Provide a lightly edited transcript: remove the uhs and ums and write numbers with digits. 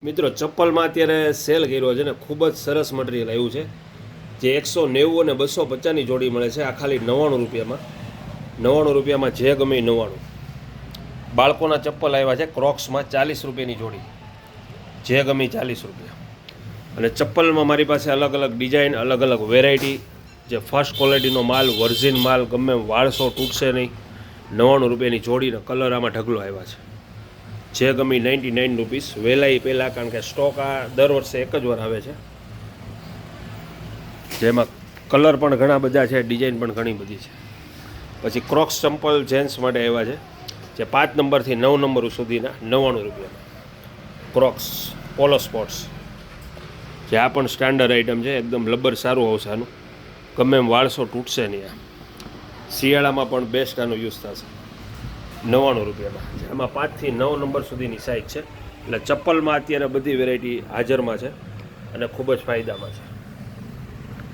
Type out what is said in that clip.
મિત્રો ચપ્પલમાં અત્યારે સેલ કર્યો છે ને ખૂબ જ સરસ મટીરિયલ આવ્યું છે જે 190 અને 250ની જોડી મળે છે. આ ખાલી 99 રૂપિયામાં. 99 રૂપિયામાં જે ગમે 99. બાળકોના ચપ્પલ આવ્યા છે ક્રોક્સમાં 40 રૂપિયાની જોડી, જે ગમે 40 રૂપિયા. અને ચપ્પલમાં મારી પાસે અલગ અલગ ડિઝાઇન, અલગ અલગ વેરાયટી, જે ફર્સ્ટ ક્વોલિટીનો માલ, વર્ઝિન માલ, ગમે વાળસો તૂટશે નહીં. 99 રૂપિયાની જોડીનો કલર આમાં ઢગલો આવ્યા છે. જે ગમી 99 રૂપીસ. વહેલાઈ પહેલાં, કારણ કે સ્ટોક આ દર વર્ષે એક જ વાર આવે છે. જેમાં કલર પણ ઘણા બધા છે, ડિઝાઇન પણ ઘણી બધી છે. પછી ક્રોક્સ ચંપલ જેન્ટ્સ માટે આવ્યા છે, જે 5 નંબરથી 9 નંબર સુધીના 99 રૂપિયામાં. ક્રોક્સ પોલો સ્પોર્ટ્સ, જે આ પણ સ્ટાન્ડર્ડ આઇટમ છે. એકદમ લબર સારું આવશે આનું, ગમે એમ વાળસો તૂટશે નહીં. આ શિયાળામાં પણ બેસ્ટ આનો યુઝ થશે. 99 રૂપિયામાં. એમાં 5 થી 9 નંબર સુધીની સાઇઝ છે. એટલે ચપ્પલમાં અત્યારે બધી વેરાયટી હાજરમાં છે અને ખૂબ જ ફાયદામાં છે.